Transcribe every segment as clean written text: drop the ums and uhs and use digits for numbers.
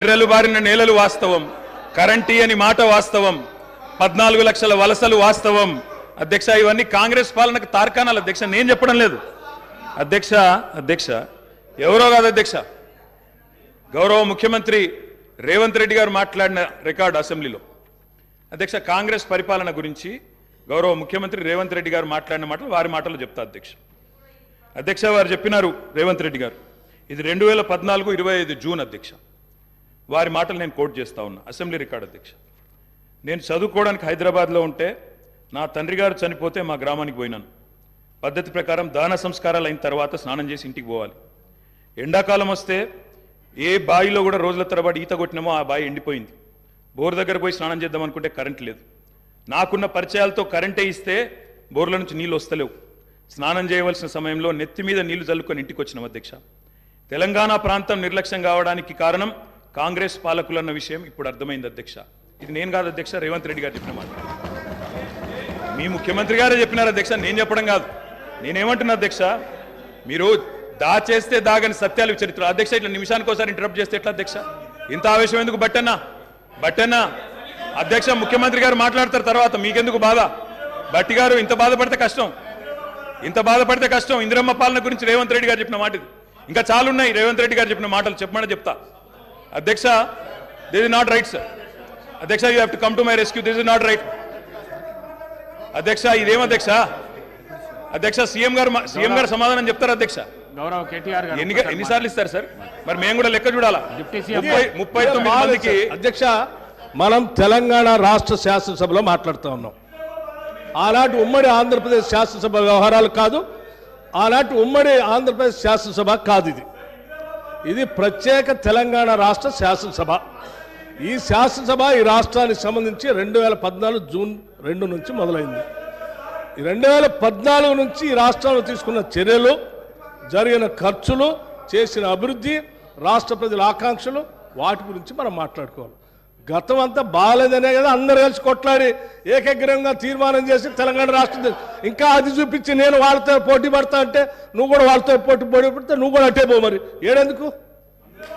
నెలలు బారిన నేలలు వాస్తవం, కరెంటీ అని మాట వాస్తవం, 14 లక్షల వలసలు వాస్తవం. అధ్యక్ష ఇవన్నీ కాంగ్రెస్ పాలనకు తార్కాణాలు అధ్యక్ష, నేను చెప్పడం లేదు అధ్యక్ష ఎవరో కాదు అధ్యక్ష, గౌరవ ముఖ్యమంత్రి రేవంత్ రెడ్డి గారు మాట్లాడిన రికార్డు అసెంబ్లీలో. అధ్యక్ష కాంగ్రెస్ పరిపాలన గురించి గౌరవ ముఖ్యమంత్రి రేవంత్ రెడ్డి గారు మాట్లాడిన మాటలు వారి మాటలు చెప్తా అధ్యక్ష వారు చెప్పినారు రేవంత్ రెడ్డి గారు, ఇది 2014 25 జూన్ అధ్యక్ష. వారి మాటలు నేను కోట్ చేస్తా ఉన్నా, అసెంబ్లీ రికార్డు అధ్యక్ష. నేను చదువుకోవడానికి హైదరాబాద్లో ఉంటే నా తండ్రి గారు చనిపోతే మా గ్రామానికి పోయినాను. పద్ధతి ప్రకారం దాన సంస్కారాలు అయిన తర్వాత స్నానం చేసి ఇంటికి పోవాలి. ఎండాకాలం వస్తే ఏ బావిలో కూడా రోజుల తరబడి ఈత కొట్టినామో ఆ బావి ఎండిపోయింది. బోర్ దగ్గర పోయి స్నానం చేద్దాం అనుకుంటే కరెంట్ లేదు. నాకున్న పరిచయాలతో కరెంటే ఇస్తే బోర్ల నుంచి నీళ్ళు వస్తలేవు. స్నానం చేయవలసిన సమయంలో నెత్తి మీద నీళ్లు చల్లుకొని ఇంటికి వచ్చినాం అధ్యక్ష. తెలంగాణ ప్రాంతం నిర్లక్ష్యం కావడానికి కారణం కాంగ్రెస్ పాలకులన్న విషయం ఇప్పుడు అర్థమైంది అధ్యక్ష. ఇది నేను కాదు అధ్యక్ష, రేవంత్ రెడ్డి గారు చెప్పిన మాట. మీ ముఖ్యమంత్రి గారే చెప్పినారు అధ్యక్ష, నేను చెప్పడం కాదు. నేనేమంటున్నా అధ్యక్ష, మీరు దాచేస్తే దాగని సత్యాలు చరిత్ర అధ్యక్ష. ఇట్లా నిమిషానికి ఒకసారి ఇంటరప్ట్ చేస్తే ఎట్లా అధ్యక్ష? ఇంత ఆవేశం ఎందుకు? బట్టన్నా అధ్యక్ష, ముఖ్యమంత్రి గారు మాట్లాడతారు తర్వాత, మీకెందుకు బాధ? బట్టి గారు ఇంత బాధపడితే కష్టం. ఇందిరమ్మ పాలన గురించి రేవంత్ రెడ్డి గారు చెప్పిన మాట ఇది. ఇంకా చాలా ఉన్నాయి రేవంత్ రెడ్డి గారు చెప్పిన మాటలు, చెప్పమని చెప్తా అధ్యక్ష. This is not right sir అధ్యక్ష, you have to come to my rescue. This is not right అధ్యక్ష. ఇదేం అధ్యక్ష? సీఎం గారు సమాధానం చెప్తారు అధ్యక్ష. గౌరవ కేటీఆర్ గారు ఎన్నిసార్లు ఇస్తారు సార్? మరి మేము కూడా లెక్క చూడాలా? 39 మందికి అధ్యక్ష, మనం తెలంగాణ రాష్ట్ర శాసనసభలో మాట్లాడుతూ ఉన్నాం. ఆనాటి ఉమ్మడి ఆంధ్రప్రదేశ్ శాసనసభ వ్యవహారాలు కాదు, ఆనాటి ఉమ్మడి ఆంధ్రప్రదేశ్ శాసనసభ కాదు. ఇది ప్రత్యేక తెలంగాణ రాష్ట్ర శాసనసభ. ఈ శాసనసభ ఈ రాష్ట్రానికి సంబంధించి 2014 జూన్ 2 నుంచి మొదలైంది. ఈ 2014 నుంచి ఈ రాష్ట్రంలో తీసుకున్న చర్యలు, జరిగిన ఖర్చులు, చేసిన అభివృద్ధి, రాష్ట్ర ప్రజల ఆకాంక్షలు, వాటి గురించి మనం మాట్లాడుకోవాలి. గతం అంతా బాగాలేదనే కదా అందరు కలిసి కొట్లాడి ఏకగ్రీవంగా తీర్మానం చేసి తెలంగాణ రాష్ట్రం ఇంకా అది చూపించి నేను వాళ్ళతో పోటీ పడతా అంటే నువ్వు కూడా వాళ్ళతో పోటీ పడితే నువ్వు కూడా అట్టే పో. మరి ఏడెందుకు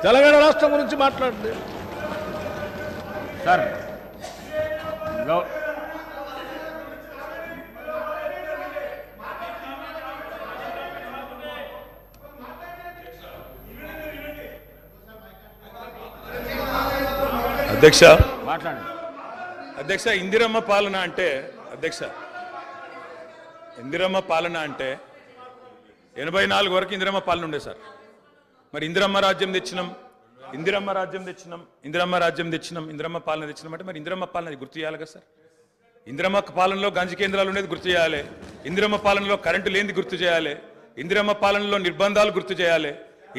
తెలంగాణ రాష్ట్రం గురించి మాట్లాడండి సార్. అధ్యక్ష ఇందిరమ్మ పాలన అంటే 84 వరకు ఇందిరమ్మ పాలన ఉండే సార్. మరి ఇందిరమ్మ రాజ్యం తెచ్చినాం ఇందిరమ్మ పాలన తెచ్చినాం అంటే మరి ఇందిరమ్మ పాలన గుర్తు చేయాలి కదా సార్. ఇందిరమ్మ పాలనలో గంజి కేంద్రాలు ఉండేది గుర్తు చేయాలి, ఇందిరమ్మ పాలనలో కరెంటు లేనిది గుర్తు చేయాలి, ఇందిరమ్మ పాలనలో నిర్బంధాలు గుర్తు చేయాలి,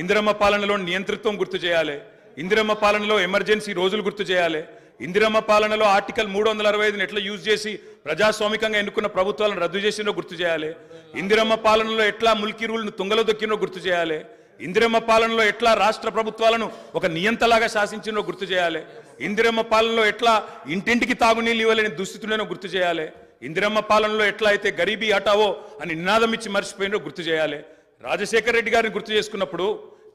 ఇందిరమ్మ పాలనలో నియంతృత్వం గుర్తు చేయాలి, ఇందిరమ్మ పాలనలో ఎమర్జెన్సీ రోజులు గుర్తు చేయాలి, ఇందిరమ్మ పాలనలో ఆర్టికల్ 365 ఎట్లా యూజ్ చేసి ప్రజాస్వామికంగా ఎన్నుకున్న ప్రభుత్వాలను రద్దు చేసినో గుర్తు చేయాలి, ఇందిరమ్మ పాలనలో ఎట్లా ముల్కీ రూల్ను తుంగలో దొక్కినో గుర్తు చేయాలి, ఇందిరమ్మ పాలనలో ఎట్లా రాష్ట్ర ప్రభుత్వాలను ఒక నియంతలాగా శాసించినో గుర్తు చేయాలి, ఇందిరమ్మ పాలనలో ఎట్లా ఇంటింటికి తాగునీళ్ళు ఇవ్వలేని దుస్థితులను గుర్తు చేయాలి, ఇందిరమ్మ పాలనలో ఎట్లా అయితే గరీబీ హటావో అని నినాదం ఇచ్చి మర్చిపోయినో గుర్తు చేయాలి. రాజశేఖర్ రెడ్డి గారిని గుర్తు చేసుకున్నప్పుడు,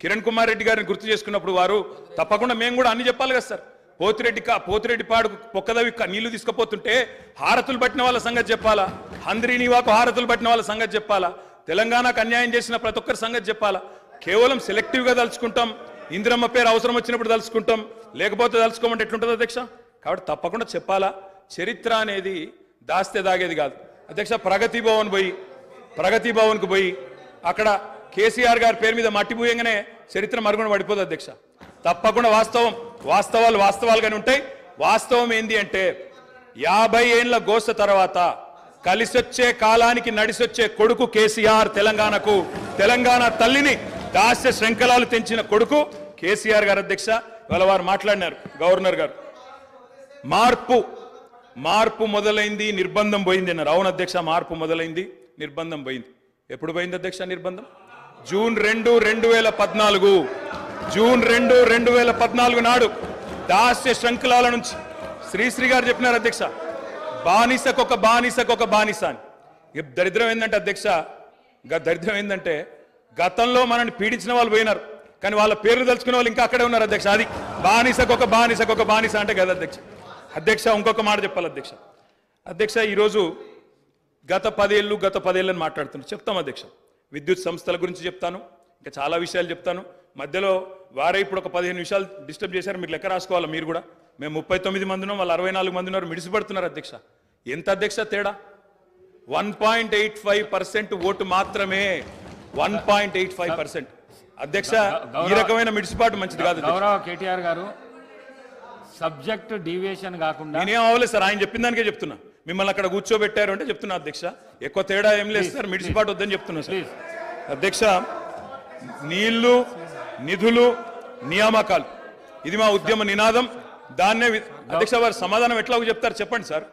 కిరణ్ కుమార్ రెడ్డి గారిని గుర్తు చేసుకున్నప్పుడు వారు తప్పకుండా మేము కూడా అన్ని చెప్పాలి కదా సార్. పోతిరెడ్డి పాడుకు పొక్కదవి నీళ్లు తీసుకుపోతుంటే హారతులు పట్టిన వాళ్ళ సంగతి చెప్పాలా, హంద్రీనివాకు హారతులు పట్టిన వాళ్ళ సంగతి చెప్పాలా, తెలంగాణకు అన్యాయం చేసిన ప్రతి ఒక్కరి సంగతి చెప్పాలా. కేవలం సెలెక్టివ్గా తలుచుకుంటాం, ఇందిరమ్మ పేరు అవసరం వచ్చినప్పుడు తలుచుకుంటాం, లేకపోతే తలుచుకోమంటే ఎట్లుంటుంది అధ్యక్ష? కాబట్టి తప్పకుండా చెప్పాలా. చరిత్ర అనేది దాస్తే దాగేది కాదు అధ్యక్ష. ప్రగతి భవన్కు పోయి అక్కడ కేసీఆర్ గారి పేరు మీద మట్టి పూయంగానే చరిత్ర మరుగున పడిపోదు అధ్యక్ష. తప్పకుండా వాస్తవాలుగానే ఉంటాయి. వాస్తవం ఏంది అంటే 50 ఏళ్ల గోస తర్వాత కలిసొచ్చే కాలానికి నడిసొచ్చే కొడుకు కేసీఆర్. తెలంగాణ తల్లిని దాస్య శృంఖలాలు తెంచిన కొడుకు కేసీఆర్ గారు అధ్యక్ష. ఇవాళ వారు మాట్లాడినారు గవర్నర్ గారు, మార్పు మొదలైంది, నిర్బంధం పోయింది అన్నారు. అవును అధ్యక్ష, మార్పు మొదలైంది, నిర్బంధం పోయింది. ఎప్పుడు పోయింది అధ్యక్ష నిర్బంధం? జూన్ 2, 2014 నాడు దాస్య శృంఖలాల నుంచి శ్రీశ్రీ గారు చెప్పినారు అధ్యక్ష, బానిసకొక బానిస అని. దరిద్రం ఏంటంటే అధ్యక్ష, దరిద్రం ఏంటంటే గతంలో మనల్ని పీడించిన వాళ్ళు పోయినారు, కానీ వాళ్ళ పేర్లు తలుచుకునే వాళ్ళు ఇంకా అక్కడే ఉన్నారు అధ్యక్ష. అది బానిసకొక బానిస అంటే కదా అధ్యక్ష. అధ్యక్ష ఇంకొక మాట చెప్పాలి అధ్యక్ష. అధ్యక్ష ఈరోజు గత 10 ఏళ్ళని మాట్లాడుతున్నారు. చెప్తాం అధ్యక్ష. విద్యుత్ సంస్థల గురించి చెప్తాను, ఇంకా చాలా విషయాలు చెప్తాను. మధ్యలో వారే ఇప్పుడు ఒక 15 నిమిషాలు డిస్టర్బ్ చేశారు. మీరు లెక్క రాసుకోవాలి. మీరు కూడా మేము 39 మంది ఉన్నాం, వాళ్ళు 64 మంది ఉన్నారు. మిడిసిపడుతున్నారు అధ్యక్ష. ఎంత అధ్యక్ష తేడా? 1.85% ఓటు మాత్రమే. 1.85%. అధ్యక్ష ఈ రకమైన మిడిసిపాటు మంచిది కాదు. గౌరవ కేటీఆర్ గారు, సబ్జెక్ట్ డీవియేషన్ కాకుండా నేనేం అవ్వలేదు సార్, ఆయన చెప్పిన దానికే చెప్తున్నా. మిమ్మల్ని అక్కడ కూర్చోబెట్టారు అంటే చెప్తున్నా అధ్యక్ష. ఎక్కువ తేడా ఏం లేదు సార్, మిడిసిపాటు వద్దని చెప్తున్నా సార్. అధ్యక్ష, నీళ్లు, నిధులు, నియామకాలు ఇది మా ఉద్యమ నినాదం. దాన్నే అధ్యక్ష వారు సమాధానం ఎట్లాగో చెప్తారు చెప్పండి సార్.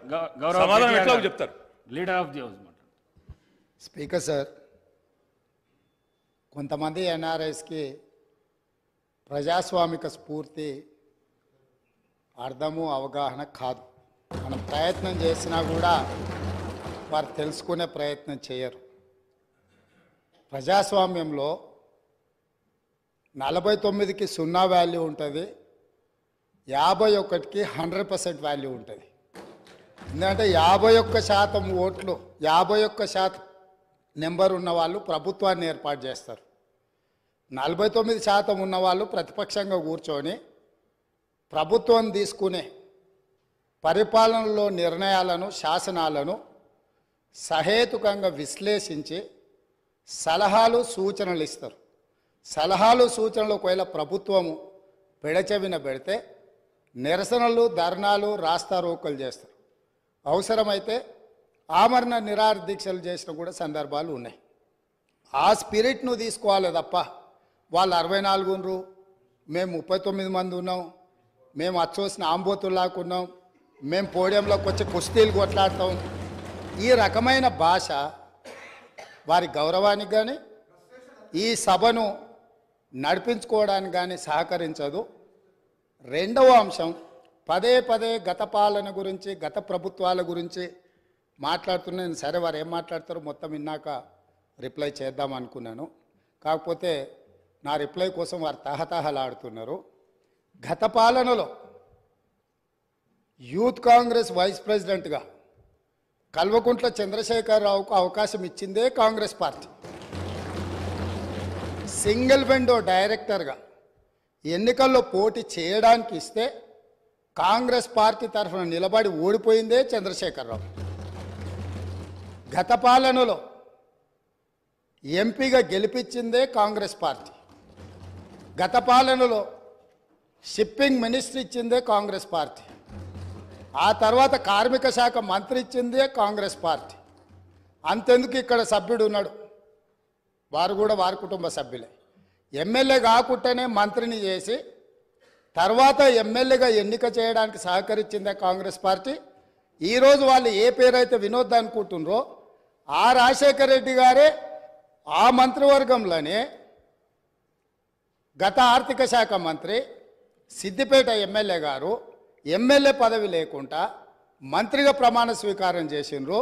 సమాధానం ఎట్లాగో చెప్తారు. Leader of the house. Speaker sir, కొంతమంది ఎన్ఆర్ఐస్కి ప్రజాస్వామిక స్ఫూర్తి అర్థము అవగాహన కాదు. మనం ప్రయత్నం చేసినా కూడా వారు తెలుసుకునే ప్రయత్నం చేయరు. ప్రజాస్వామ్యంలో 49కి 0 వాల్యూ ఉంటుంది, 51కి 100% వాల్యూ ఉంటుంది. ఎందుకంటే 51% ఓట్లు, 51% నెంబర్ ఉన్న వాళ్ళు ప్రభుత్వాన్ని ఏర్పాటు చేస్తారు. 49% ఉన్నవాళ్ళు ప్రతిపక్షంగా కూర్చొని ప్రభుత్వం తీసుకునే పరిపాలనలో నిర్ణయాలను, శాసనాలను సహేతుకంగా విశ్లేషించి సలహాలు, సూచనలు ఇస్తారు. సలహాలు, సూచనలు ఒకవేళ ప్రభుత్వము పెడచెవిన పెడితే నిరసనలు, ధర్నాలు, రాస్తారోకలు చేస్తారు. అవసరమైతే ఆమరణ నిరాహార దీక్షలు చేసిన కూడా సందర్భాలు ఉన్నాయి. ఆ స్పిరిట్ను తీసుకోవాలి తప్ప వాళ్ళు 64 ఉన్నారు, మేము 39 మంది ఉన్నాం, మేము అచ్చోసిన ఆంబోతుల్లాకున్నాం, మేము పోడియంలోకి వచ్చి కుస్తీలు కొట్లాడతాం, ఈ రకమైన భాష వారి గౌరవానికి కానీ ఈ సభను నడిపించుకోవడానికి కానీ సహకరించదు. రెండవ అంశం, పదే గత పాలన గురించి, గత ప్రభుత్వాల గురించి మాట్లాడుతున్నాను. సరే, వారు ఏం మాట్లాడతారో మొత్తం విన్నాక రిప్లై చేద్దాం అనుకున్నాను. కాకపోతే నా రిప్లై కోసం వారు తహతహలాడుతున్నారు. గత పాలనలో యూత్ కాంగ్రెస్ వైస్ ప్రెసిడెంట్గా కల్వకుంట్ల చంద్రశేఖరరావుకు అవకాశం ఇచ్చిందే కాంగ్రెస్ పార్టీ. సింగిల్ విండో డైరెక్టర్గా ఎన్నికల్లో పోటీ చేయడానికి ఇస్తే కాంగ్రెస్ పార్టీ తరఫున నిలబడి ఓడిపోయిందే చంద్రశేఖరరావు. గత పాలనలో ఎంపీగా గెలిపించిందే కాంగ్రెస్ పార్టీ. గత పాలనలో షిప్పింగ్ మినిస్టర్ ఇచ్చిందే కాంగ్రెస్ పార్టీ. ఆ తర్వాత కార్మిక శాఖ మంత్రి ఇచ్చిందే కాంగ్రెస్ పార్టీ. అంతెందుకు ఇక్కడ సభ్యుడు ఉన్నాడు, వారు కూడా వారి కుటుంబ సభ్యులే. ఎమ్మెల్యే కాకుండానే మంత్రిని చేసి తర్వాత ఎమ్మెల్యేగా ఎన్నిక చేయడానికి సహకరించిందే కాంగ్రెస్ పార్టీ. ఈరోజు వాళ్ళు ఏ పేరైతే వినోద్ అనుకుంటున్నారో ఆ రాజశేఖర రెడ్డి గారే ఆ మంత్రివర్గంలోనే గత ఆర్థిక శాఖ మంత్రి, సిద్దిపేట ఎమ్మెల్యే గారు ఎమ్మెల్యే పదవి లేకుండా మంత్రిగా ప్రమాణ స్వీకారం చేసిండ్రు.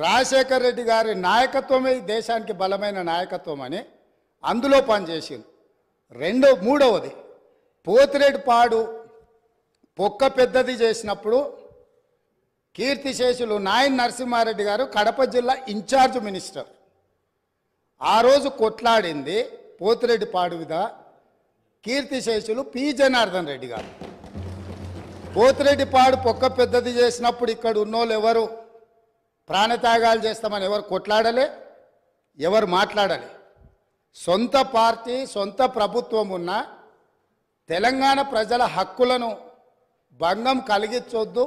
రాజశేఖర రెడ్డి గారి నాయకత్వమే దేశానికి బలమైన నాయకత్వం అని అందులో పనిచేసిండ్రు. మూడవది, పోతిరెడ్డిపాడు పొక్క పెద్దది చేసినప్పుడు కీర్తిశేషులు నాయన్ నరసింహారెడ్డి గారు కడప జిల్లా ఇన్ఛార్జ్ మినిస్టర్. ఆ రోజు కొట్లాడింది పోతిరెడ్డిపాడు మీద కీర్తిశేషులు పి జనార్దన్ రెడ్డి గారు. పోతిరెడ్డిపాడు పొక్క పెద్దది చేసినప్పుడు ఇక్కడ ఉన్నోళ్ళు ఎవరు ప్రాణత్యాగాలు చేస్తామని ఎవరు కొట్లాడలే, ఎవరు మాట్లాడలే. సొంత పార్టీ, సొంత ప్రభుత్వం ఉన్న తెలంగాణ ప్రజల హక్కులను భంగం కలిగించొద్దు,